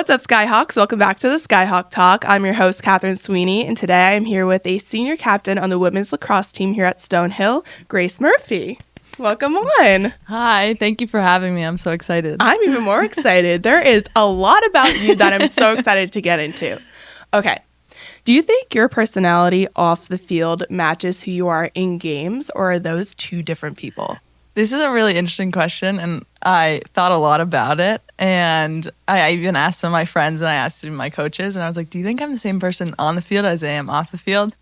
What's up, Skyhawks? Welcome back to the Skyhawk Talk. I'm your host, Catherine Sweeney, and today I'm here with a senior captain on the women's lacrosse team here at Stonehill, Grace Murphy. Welcome on. Hi, thank you for having me. I'm so excited. I'm even more excited. There is a lot about you that I'm so excited to get into. Okay. Do you think your personality off the field matches who you are in games, or are those two different people? This is a really interesting question, and I thought a lot about it. And I even asked some of my friends, and I asked my coaches, and I was like, do you think I'm the same person on the field as I am off the field?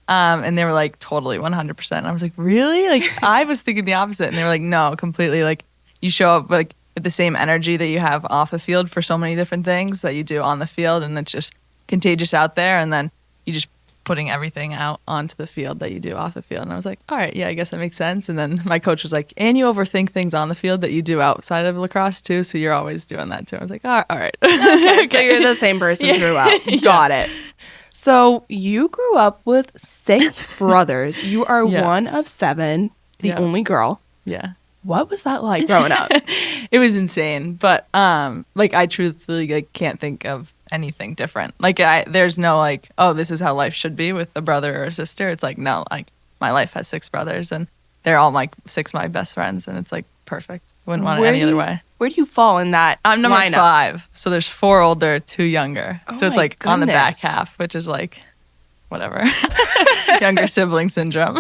And they were like, totally, 100%. And I was like, really? Like, I was thinking the opposite. And they were like, no, completely. Like, you show up like with the same energy that you have off the field for so many different things that you do on the field, and it's just contagious out there. And then you just putting everything out onto the field that you do off the field. And I was like, all right, yeah, I guess that makes sense. And then my coach was like, and you overthink things on the field that you do outside of lacrosse too, so you're always doing that too. I was like, all right. Okay, so you're the same person throughout. Got it. So you grew up with 6 brothers. You are one of 7, the only girl. Yeah. What was that like growing up? It was insane, but like I truthfully can't think of anything different. Like there's no like, oh, this is how life should be with a brother or a sister. It's like, no, like my life has 6 brothers and they're all like 6 of my best friends, and it's like perfect. Wouldn't want it any other way. Where do you fall in that? I'm number lineup? 5, so there's 4 older, 2 younger. Oh, so it's like on the back half, which is like whatever. Younger sibling syndrome.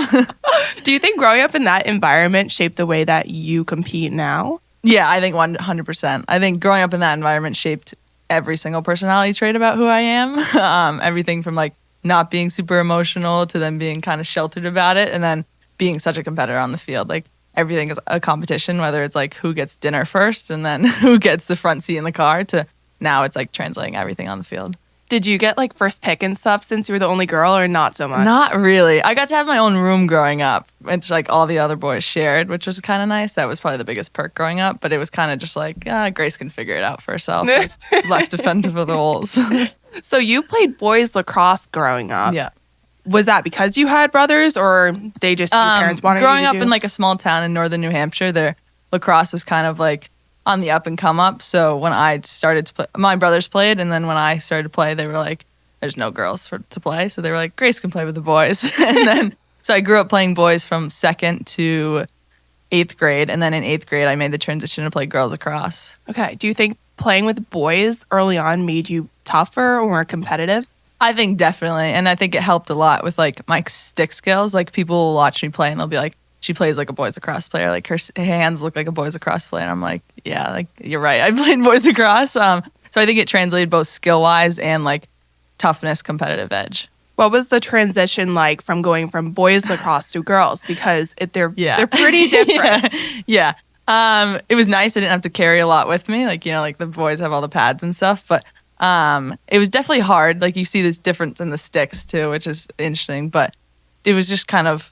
Do you think growing up in that environment shaped the way that you compete now? Yeah, I think 100%. I think growing up in that environment shaped every single personality trait about who I am. Everything from like not being super emotional to then being kind of sheltered about it, and then being such a competitor on the field. Like everything is a competition, whether it's like who gets dinner first and then who gets the front seat in the car, to now it's like translating everything on the field. Did you get like first pick and stuff since you were the only girl, or not so much? Not really. I got to have my own room growing up, which like all the other boys shared, which was kind of nice. That was probably the biggest perk growing up, but it was kind of just like, Grace can figure it out for herself. Like, left to fend for the roles. So you played boys lacrosse growing up. Yeah. Was that because you had brothers, or they just, your parents wanted you to do? Growing up in like a small town in northern New Hampshire, their lacrosse was kind of like on the up and come up. So when I started to play, my brothers played, and then when I started to play, they were like, there's no girls to play. So they were like, Grace can play with the boys. And then, so I grew up playing boys from 2nd to 8th grade. And then in 8th grade, I made the transition to play girls lacrosse. Okay. Do you think playing with boys early on made you tougher or more competitive? I think definitely. And I think it helped a lot with like my stick skills. Like people will watch me play and they'll be like, she plays like a boys lacrosse player. Like her hands look like a boys lacrosse player. And I'm like, yeah, like you're right. I played boys lacrosse. So I think it translated both skill wise and like toughness, competitive edge. What was the transition like from going from boys lacrosse to girls? Because they're pretty different. Yeah. It was nice. I didn't have to carry a lot with me. Like, you know, like the boys have all the pads and stuff. But it was definitely hard. Like you see this difference in the sticks too, which is interesting. But it was just kind of,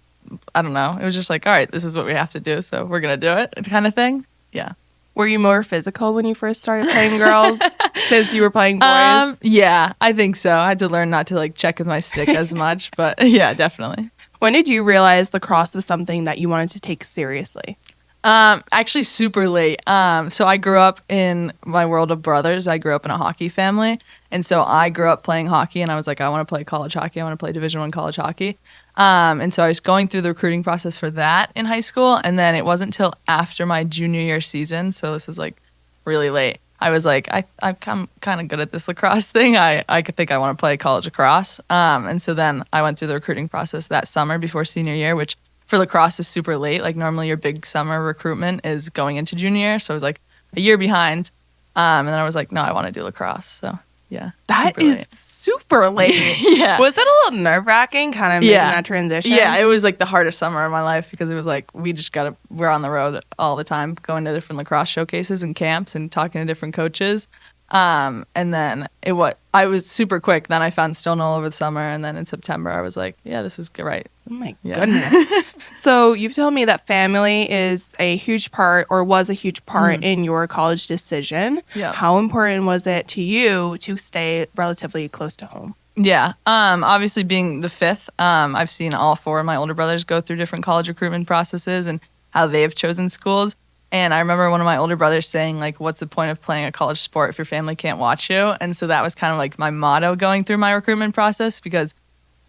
I don't know. It was just like, all right, this is what we have to do, so we're going to do it kind of thing. Yeah. Were you more physical when you first started playing girls since you were playing boys? Yeah, I think so. I had to learn not to like check with my stick as much, but yeah, definitely. When did you realize lacrosse was something that you wanted to take seriously? Actually super late. So I grew up in my world of brothers. I grew up in a hockey family. And so I grew up playing hockey, and I was like, I want to play college hockey. I want to play Division I college hockey. And so I was going through the recruiting process for that in high school. And then it wasn't until after my junior year season, so this is like really late, I was like, I'm kind of good at this lacrosse thing. I could think I want to play college lacrosse. And so then I went through the recruiting process that summer before senior year, which for lacrosse is super late. Like normally your big summer recruitment is going into junior year. So I was like a year behind. And then I was like, no, I want to do lacrosse. So yeah. That is super late. Yeah. Was that a little nerve-wracking kind of making that transition? Yeah, it was like the hardest summer of my life, because it was like we're on the road all the time, going to different lacrosse showcases and camps and talking to different coaches. And then I was super quick. Then I found Stonehill over the summer, and then in September I was like, yeah, this is right. Oh my goodness. So you've told me that family is a huge part, or was a huge part in your college decision. Yeah. How important was it to you to stay relatively close to home? Yeah. Obviously being the 5th, I've seen all 4 of my older brothers go through different college recruitment processes and how they've chosen schools. And I remember one of my older brothers saying, like, what's the point of playing a college sport if your family can't watch you? And so that was kind of like my motto going through my recruitment process, because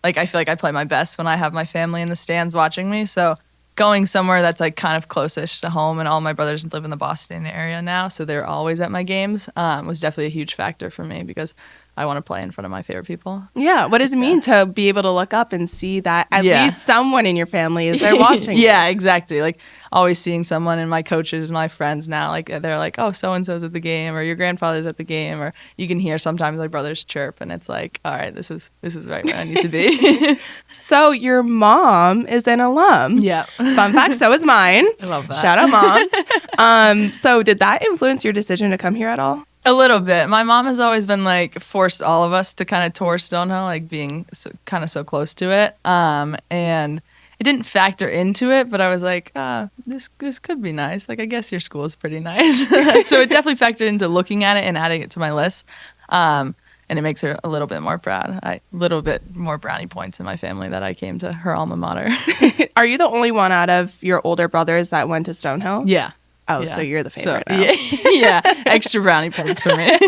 like I feel like I play my best when I have my family in the stands watching me. So going somewhere that's like kind of closest to home, and all my brothers live in the Boston area now, so they're always at my games, was definitely a huge factor for me, because I want to play in front of my favorite people. Yeah. What does it mean to be able to look up and see that at least someone in your family is there watching? Yeah, exactly. Like always seeing someone, and my coaches, my friends now, like they're like, oh, so-and-so's at the game, or your grandfather's at the game, or you can hear sometimes my brothers chirp, and it's like, all right, this is right where I need to be. So your mom is an alum. Yeah. Fun fact, so is mine. I love that. Shout out moms. So did that influence your decision to come here at all? A little bit. My mom has always been like forced all of us to kind of tour Stonehill, like being kind of so close to it. And it didn't factor into it, but I was like, this could be nice. Like, I guess your school is pretty nice. So it definitely factored into looking at it and adding it to my list. And it makes her a little bit more proud. A little bit more brownie points in my family that I came to her alma mater. Are you the only one out of your older brothers that went to Stonehill? Yeah. Oh, Yeah. so you're the favorite now. Yeah, extra brownie points for me.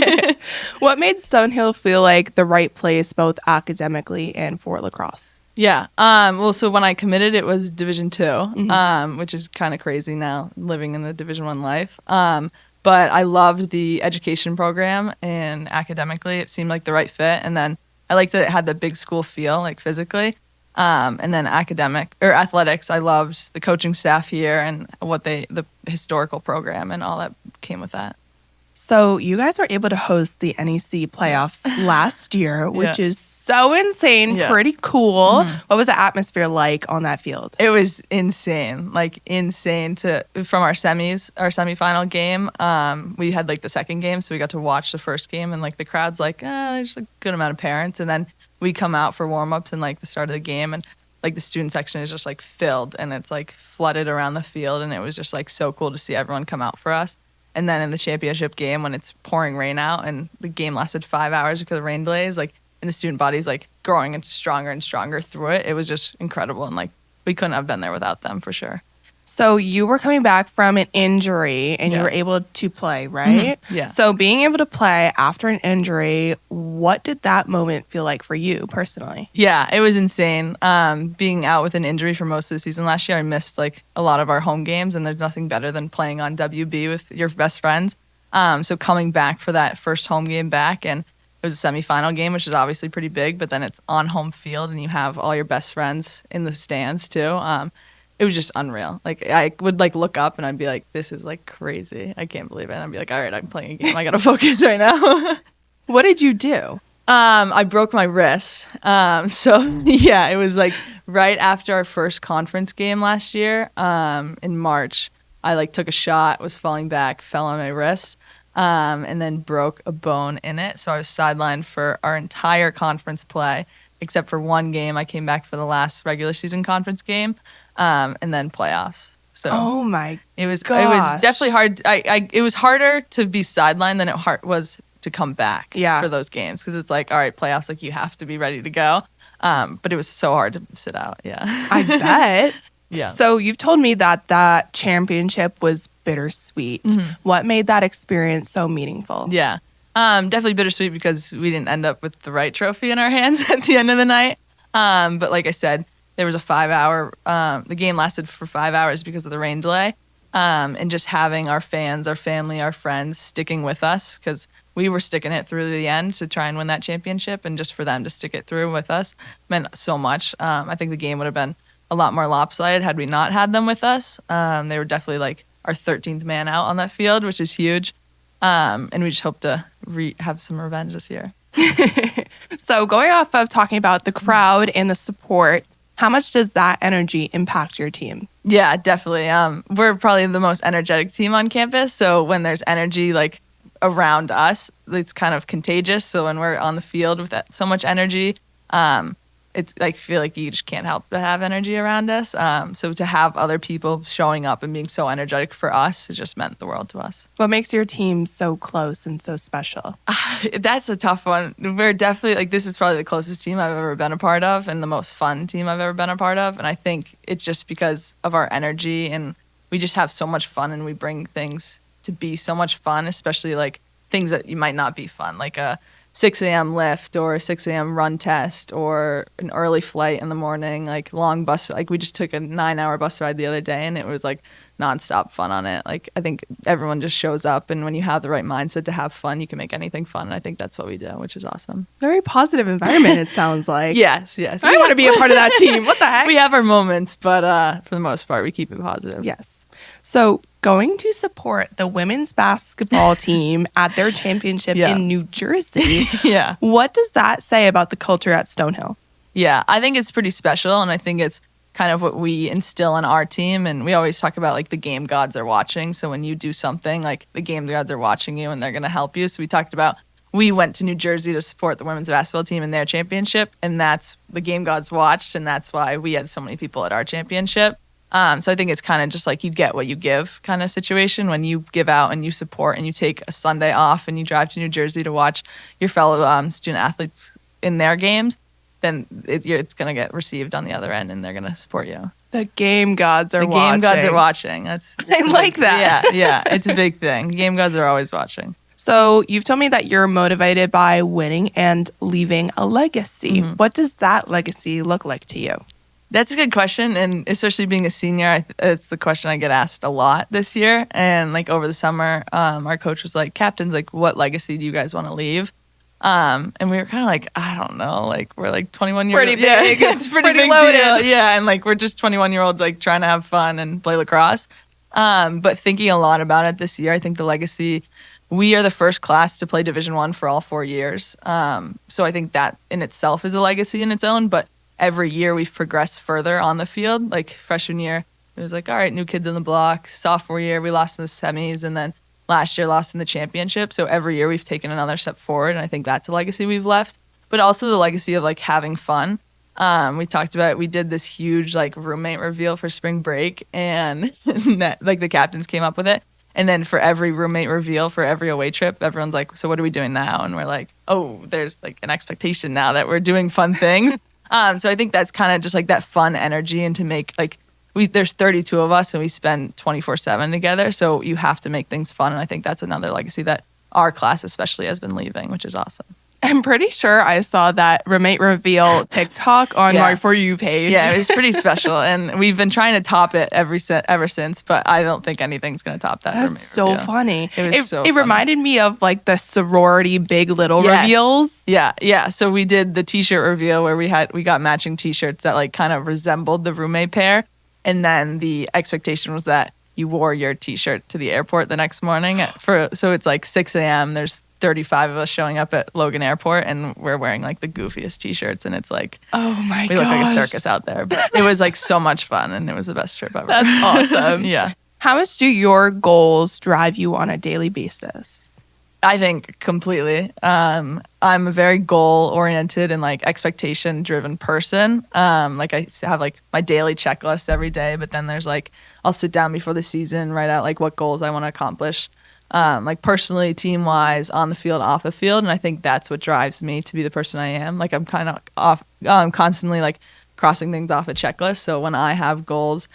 What made Stonehill feel like the right place both academically and for lacrosse? Yeah. Well, so when I committed, it was Division II, which is kind of crazy now, living in the Division I life. But I loved the education program, and academically, it seemed like the right fit. And then I liked that it had the big school feel, like physically. And then athletics, I loved the coaching staff here and the historical program and all that came with that. So you guys were able to host the NEC playoffs last year, which is so insane, pretty cool. What was the atmosphere like on that field? It was insane, from our semifinal game. We had like the second game, so we got to watch the first game, and like the crowd's like, there's a good amount of parents, and then we come out for warm-ups and like the start of the game, and like the student section is just like filled, and it's like flooded around the field, and it was just like so cool to see everyone come out for us. And then in the championship game, when it's pouring rain out and the game lasted 5 hours because of rain delays, like, and the student body's like growing and stronger through it, it was just incredible, and like we couldn't have been there without them for sure. So you were coming back from an injury and you were able to play, right? Mm-hmm. Yeah. So being able to play after an injury, what did that moment feel like for you personally? Yeah, it was insane. Being out with an injury for most of the season last year, I missed like a lot of our home games, and there's nothing better than playing on WB with your best friends. So coming back for that first home game back, and it was a semifinal game, which is obviously pretty big, but then it's on home field and you have all your best friends in the stands too. It was just unreal. Like I would like look up and I'd be like, this is like crazy. I can't believe it. And I'd be like, all right, I'm playing a game. I got to focus right now. What did you do? I broke my wrist. So yeah, it was like right after our first conference game last year, in March. I like took a shot, was falling back, fell on my wrist, and then broke a bone in it. So I was sidelined for our entire conference play, except for one game. I came back for the last regular season conference game. And then playoffs. So oh my it was gosh. It was definitely hard. It was harder to be sidelined than it was to come back for those games, because it's like, all right, playoffs, like you have to be ready to go. But it was so hard to sit out. Yeah, I bet. Yeah. So you've told me that championship was bittersweet. Mm-hmm. What made that experience so meaningful? Yeah, definitely bittersweet because we didn't end up with the right trophy in our hands at the end of the night. But like I said, there was a 5 hour, the game lasted for 5 hours because of the rain delay. And just having our fans, our family, our friends sticking with us, because we were sticking it through the end to try and win that championship, and just for them to stick it through with us meant so much. I think the game would have been a lot more lopsided had we not had them with us. They were definitely like our 13th man out on that field, which is huge. And we just hope to have some revenge this year. So going off of talking about the crowd and the support, how much does that energy impact your team? Yeah, definitely. We're probably the most energetic team on campus. So when there's energy like around us, it's kind of contagious. So when we're on the field with so much energy, it's like feel like you just can't help but have energy around us. So to have other people showing up and being so energetic for us, it just meant the world to us. What makes your team so close and so special? That's a tough one. We're definitely like, this is probably the closest team I've ever been a part of and the most fun team I've ever been a part of. And I think it's just because of our energy and we just have so much fun and we bring things to be so much fun, especially like things that you might not be fun, like a 6 a.m. lift or a 6 a.m. run test or an early flight in the morning, like long bus. Like we just took a 9-hour bus ride the other day and it was like nonstop fun on it. Like I think everyone just shows up, and when you have the right mindset to have fun, you can make anything fun. And I think that's what we do, which is awesome. Very positive environment, it sounds like. Yes. I want to be a part of that team. What the heck? We have our moments, but for the most part, we keep it positive. Yes. So going to support the women's basketball team at their championship in New Jersey. Yeah. What does that say about the culture at Stonehill? Yeah, I think it's pretty special, and I think it's kind of what we instill in our team. And we always talk about like the game gods are watching. So when you do something, like the game gods are watching you and they're going to help you. So we talked about we went to New Jersey to support the women's basketball team in their championship, and that's the game gods watched, and that's why we had so many people at our championship. So I think it's kind of just like you get what you give kind of situation when you give out and you support and you take a Sunday off and you drive to New Jersey to watch your fellow student athletes in their games, then it's going to get received on the other end and they're going to support you. The game gods are watching. The game gods are watching. That's I like that. Yeah, it's a big thing. Game gods are always watching. So you've told me that you're motivated by winning and leaving a legacy. Mm-hmm. What does that legacy look like to you? That's a good question, and especially being a senior, it's the question I get asked a lot this year. And like over the summer, our coach was like, "Captains, like, what legacy do you guys want to leave?" And we were kind of like, I don't know, like we're like 21 years old. Pretty big. Yeah, it's pretty big loaded. deal. Yeah, and like we're just 21-year-olds like trying to have fun and play lacrosse. But thinking a lot about it this year, I think the legacy. We are the first class to play Division I for all 4 years. So I think that in itself is a legacy in its own. But every year we've progressed further on the field. Like freshman year, it was like, all right, new kids on the block. Sophomore year, we lost in the semis. And then last year, lost in the championship. So every year we've taken another step forward. And I think that's a legacy we've left. But also the legacy of like having fun. We talked about, we did this huge like roommate reveal for spring break. And that, like the captains came up with it. And then for every roommate reveal, for every away trip, everyone's like, so what are we doing now? And we're like, oh, there's like an expectation now that we're doing fun things. So I think that's kind of just like that fun energy, and to make like, there's 32 of us and we spend 24/7 together. So you have to make things fun. And I think that's another legacy that our class especially has been leaving, which is awesome. I'm pretty sure I saw that roommate reveal TikTok on my For You page. Yeah, it was pretty special. And we've been trying to top it ever since, but I don't think anything's going to top that. That's so reveal. funny. It It reminded me of like the sorority big little reveals. Yeah. So we did the t-shirt reveal where we got matching t-shirts that like kind of resembled the roommate pair. And then the expectation was that you wore your t-shirt to the airport the next morning. So it's like 6 a.m. There's 35 of us showing up at Logan Airport, and we're wearing like the goofiest t-shirts, and it's like, oh my god, we look like a circus out there. But it was like so much fun, and it was the best trip ever. That's awesome. Yeah. How much do your goals drive you on a daily basis? I think completely. I'm a very goal-oriented and like expectation-driven person. Like I have like my daily checklist every day, but then there's like I'll sit down before the season, write out like what goals I want to accomplish. Like personally, team-wise, on the field, off the field, and I think that's what drives me to be the person I am. Like I'm kind of constantly like crossing things off a checklist. So when I have goals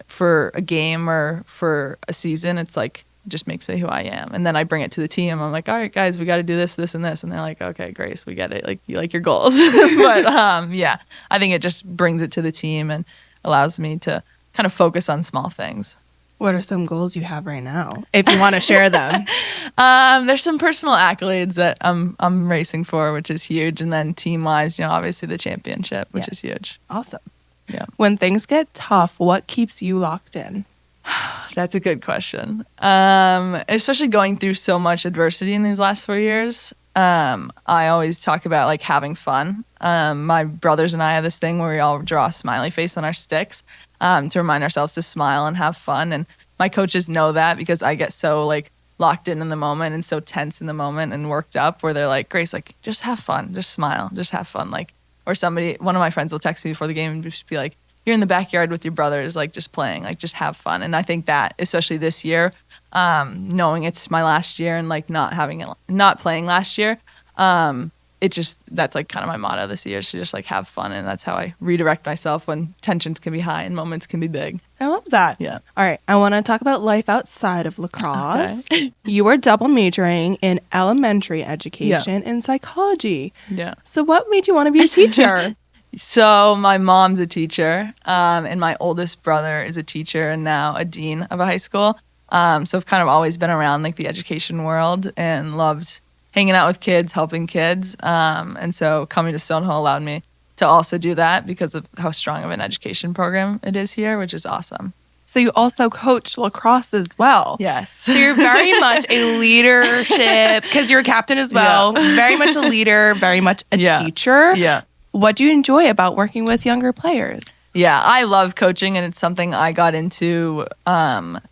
for a game or for a season, it's like it just makes me who I am. And then I bring it to the team. I'm like, all right, guys, we got to do this, this, and this, and they're like, okay, Grace, we get it. Like you like your goals, but yeah, I think it just brings it to the team and allows me to kind of focus on small things. What are some goals you have right now, if you want to share them? There's some personal accolades that I'm racing for, which is huge. And then team-wise, obviously the championship, which is huge. Awesome. Yeah. When things get tough, what keeps you locked in? That's a good question. Especially going through so much adversity in these last 4 years. I always talk about like having fun. My brothers and I have this thing where we all draw a smiley face on our sticks to remind ourselves to smile and have fun. And my coaches know that because I get so like locked in the moment and so tense in the moment and worked up where they're like, Grace, like just have fun, just smile, just have fun. Like, or one of my friends will text me before the game and just be like, you're in the backyard with your brothers, like just playing, like just have fun. And I think that, especially this year, knowing it's my last year and like not playing last year, that's like kind of my motto this year, is to just like have fun. And that's how I redirect myself when tensions can be high and moments can be big. I love that. Yeah. All right. I want to talk about life outside of lacrosse. Okay. You were double majoring in elementary education and psychology. Yeah. So what made you want to be a teacher? So my mom's a teacher, and my oldest brother is a teacher and now a dean of a high school. So I've kind of always been around like the education world and loved hanging out with kids, helping kids. And so coming to Stonehill allowed me to also do that because of how strong of an education program it is here, which is awesome. So you also coach lacrosse as well. Yes. So you're very much a leadership, because you're a captain as well. Yeah. Very much a leader, very much a teacher. Yeah. What do you enjoy about working with younger players? Yeah, I love coaching, and it's something I got into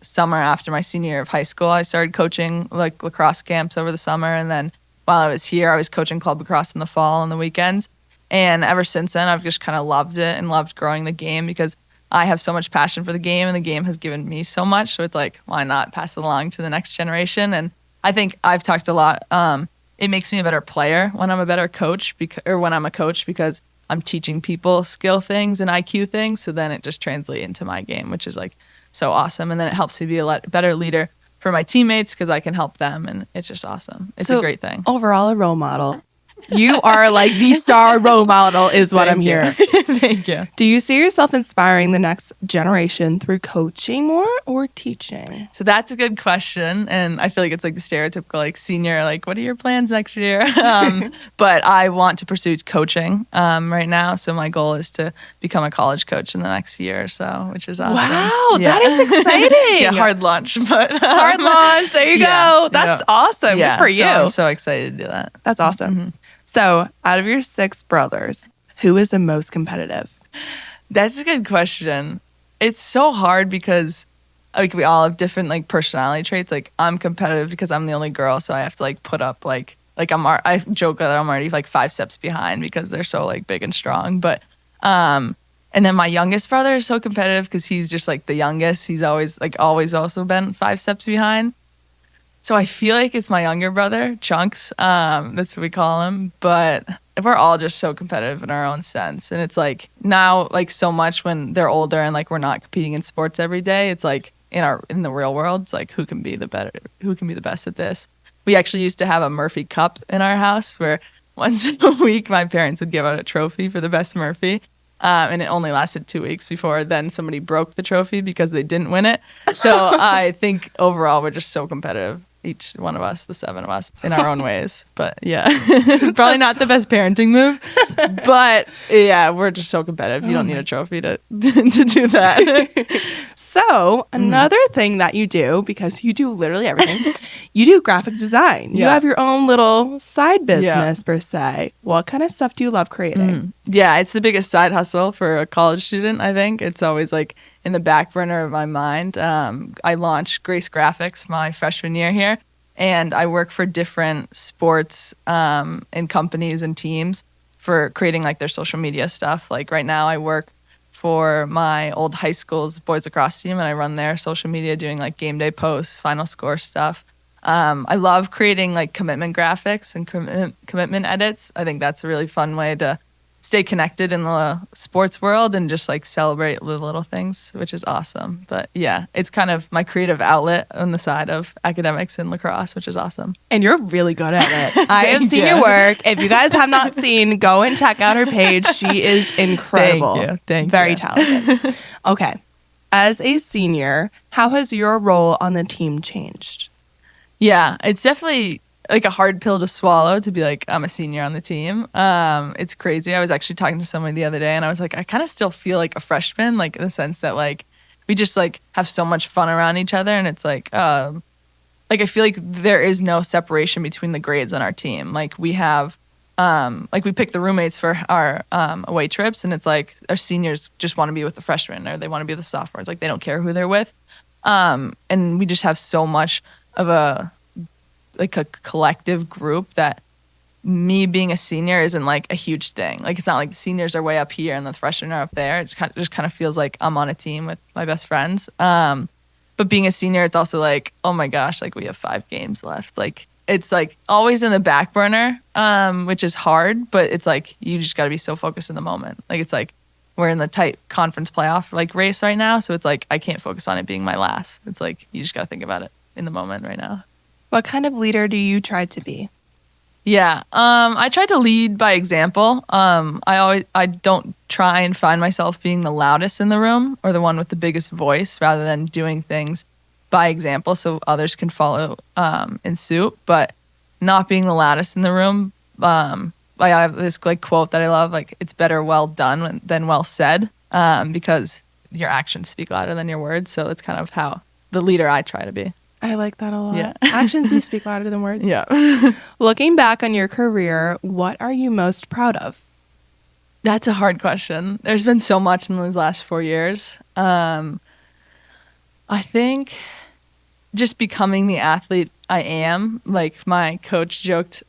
summer after my senior year of high school. I started coaching like lacrosse camps over the summer, and then while I was here, I was coaching club lacrosse in the fall and the weekends. And ever since then, I've just kind of loved it and loved growing the game because I have so much passion for the game, and the game has given me so much. So it's like, why not pass it along to the next generation? And I think I've talked a lot. It makes me a better player when I'm a better coach, when I'm a coach, because I'm teaching people skill things and IQ things. So then it just translates into my game, which is like so awesome. And then it helps me be a better leader for my teammates because I can help them. And it's just awesome. It's a great thing. Overall, a role model. You are like the star role model is what I'm hearing. Thank you. Do you see yourself inspiring the next generation through coaching more or teaching? So that's a good question. And I feel like it's like the stereotypical like senior, like, what are your plans next year? But I want to pursue coaching right now. So my goal is to become a college coach in the next year or so, which is awesome. Wow, that is exciting. Yeah, hard launch. But hard launch. There you go. That's awesome. Good for you. So I'm so excited to do that. That's awesome. Mm-hmm. So, out of your 6 brothers, who is the most competitive? That's a good question. It's so hard because like we all have different like personality traits. Like I'm competitive because I'm the only girl, so I have to like put up like I joke that I'm already like 5 steps behind because they're so like big and strong. But and then my youngest brother is so competitive because he's just like the youngest. He's always also been 5 steps behind. So I feel like it's my younger brother, Chunks. That's what we call him. But we're all just so competitive in our own sense. And it's like now, like so much when they're older and like we're not competing in sports every day, it's like in the real world, it's like who can be the best at this. We actually used to have a Murphy Cup in our house where once a week my parents would give out a trophy for the best Murphy. And it only lasted 2 weeks before then somebody broke the trophy because they didn't win it. So I think overall we're just so competitive. Each one of us, the 7 of us, in our own ways. But yeah, probably not the best parenting move. But yeah, we're just so competitive. You don't need a trophy to do that. So another thing that you do, because you do literally everything, you do graphic design. You have your own little side business per se. What kind of stuff do you love creating? Yeah, it's the biggest side hustle for a college student, I think. It's always like in the back burner of my mind. I launched Grace Graphics my freshman year here, and I work for different sports and companies and teams for creating like their social media stuff. Like right now I work for my old high school's boys lacrosse team, and I run their social media doing like game day posts, final score stuff. I love creating like commitment graphics and commitment edits. I think that's a really fun way to stay connected in the sports world and just like celebrate the little things, which is awesome. But yeah, it's kind of my creative outlet on the side of academics and lacrosse, which is awesome. And you're really good at it. I have seen your work. If you guys have not seen, go and check out her page. She is incredible. Thank you. Very talented. Okay. As a senior, how has your role on the team changed? Yeah, it's definitely like a hard pill to swallow to be like, I'm a senior on the team. It's crazy. I was actually talking to someone the other day and I was like, I kind of still feel like a freshman, like in the sense that like we just like have so much fun around each other. And it's like I feel like there is no separation between the grades on our team. Like we have, like we pick the roommates for our away trips, and it's like our seniors just want to be with the freshmen or they want to be with the sophomores. Like they don't care who they're with. And we just have so much of a collective group that me being a senior isn't like a huge thing. Like it's not like the seniors are way up here and the freshmen are up there. It just kind of feels like I'm on a team with my best friends. But being a senior, it's also like, oh my gosh, like we have 5 games left. Like it's like always in the back burner, which is hard, but it's like you just got to be so focused in the moment. Like it's like we're in the tight conference playoff like race right now, so it's like I can't focus on it being my last. It's like you just got to think about it in the moment right now. What kind of leader do you try to be? Yeah, I try to lead by example. I don't try and find myself being the loudest in the room or the one with the biggest voice, rather than doing things by example so others can follow in suit. But not being the loudest in the room. I have this like quote that I love, like it's better well done than well said, because your actions speak louder than your words. So it's kind of how the leader I try to be. I like that a lot. Yeah. Actions do speak louder than words. Yeah. Looking back on your career, what are you most proud of? That's a hard question. There's been so much in these last 4 years. I think just becoming the athlete I am. Like my coach joked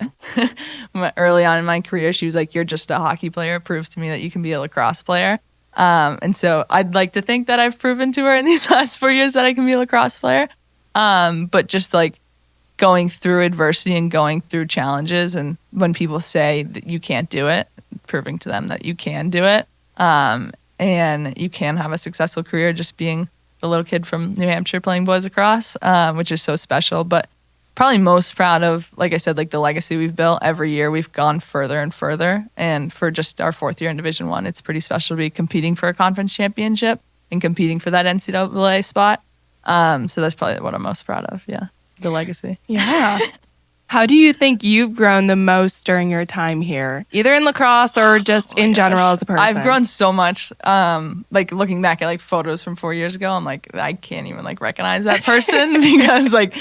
early on in my career, she was like, "You're just a hockey player. Prove to me that you can be a lacrosse player." And so I'd like to think that I've proven to her in these last 4 years that I can be a lacrosse player. But just like going through adversity and going through challenges, and when people say that you can't do it, proving to them that you can do it, and you can have a successful career just being the little kid from New Hampshire playing boys lacrosse, which is so special. But probably most proud of, like I said, like the legacy we've built. Every year we've gone further and further, and for just our 4th year in Division I, it's pretty special to be competing for a conference championship and competing for that NCAA spot. So that's probably what I'm most proud of. Yeah. The legacy. Yeah. How do you think you've grown the most during your time here, either in lacrosse or just in general as a person? I've grown so much. Like looking back at like photos from 4 years ago, I'm like, I can't even like recognize that person because like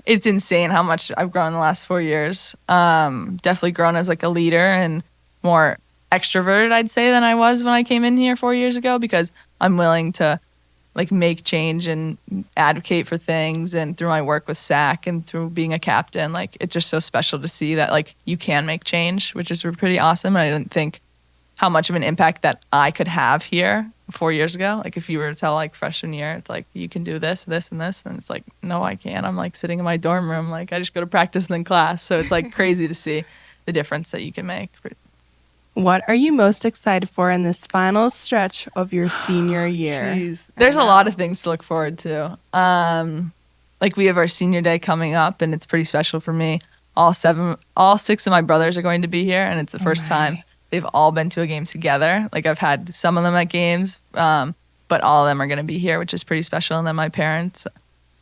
it's insane how much I've grown in the last 4 years. Definitely grown as like a leader and more extroverted, I'd say, than I was when I came in here 4 years ago, because I'm willing to like make change and advocate for things, and through my work with SAC and through being a captain, like it's just so special to see that like you can make change, which is pretty awesome. I didn't think how much of an impact that I could have here 4 years ago. Like if you were to tell like freshman year, it's like you can do this, this, and this, and it's like, no, I can't. I'm like sitting in my dorm room, like I just go to practice and then class. So it's like crazy to see the difference that you can make. What are you most excited for in this final stretch of your senior year? Jeez. There's a lot of things to look forward to. Like we have our senior day coming up, and it's pretty special for me. All 6 of my brothers are going to be here, and it's the first time they've all been to a game together. Like I've had some of them at games, but all of them are going to be here, which is pretty special. And then my parents.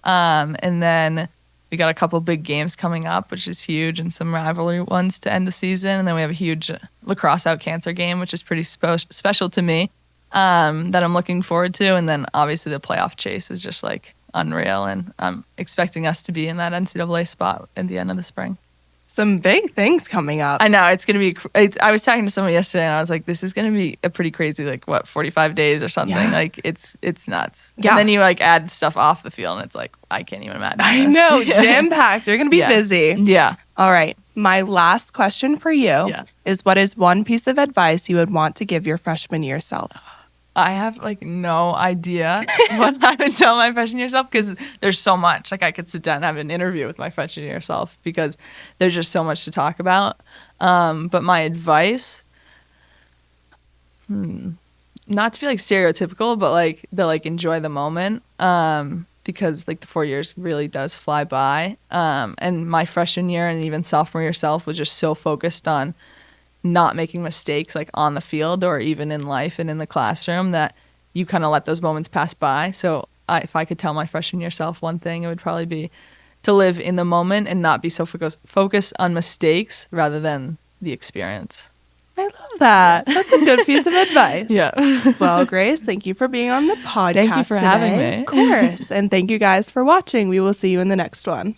And then we got a couple big games coming up, which is huge, and some rivalry ones to end the season. And then we have a huge lacrosse out cancer game, which is pretty special to me, that I'm looking forward to. And then obviously the playoff chase is just like unreal. And I'm expecting us to be in that NCAA spot at the end of the spring. Some big things coming up. I know it's going to be, I was talking to someone yesterday and I was like, this is going to be a pretty crazy, like 45 days or something. Yeah. Like it's nuts. Yeah. And then you like add stuff off the field and it's like, I can't even imagine. I this. know, jam packed. You're going to be busy. Yeah. All right. My last question for you is, what is one piece of advice you would want to give your freshman year self? I have like no idea what I would tell my freshman year self, because there's so much. Like I could sit down and have an interview with my freshman year self because there's just so much to talk about. But my advice, not to be like stereotypical, but like to like enjoy the moment, because like the 4 years really does fly by. And my freshman year and even sophomore year self was just so focused on not making mistakes like on the field or even in life and in the classroom that you kind of let those moments pass by. So if I could tell my freshman year self one thing, it would probably be to live in the moment and not be so focused on mistakes rather than the experience. I love that. That's a good piece of advice. Yeah. Well, Grace, thank you for being on the podcast. Thank you for having me. Of course. And thank you guys for watching. We will see you in the next one.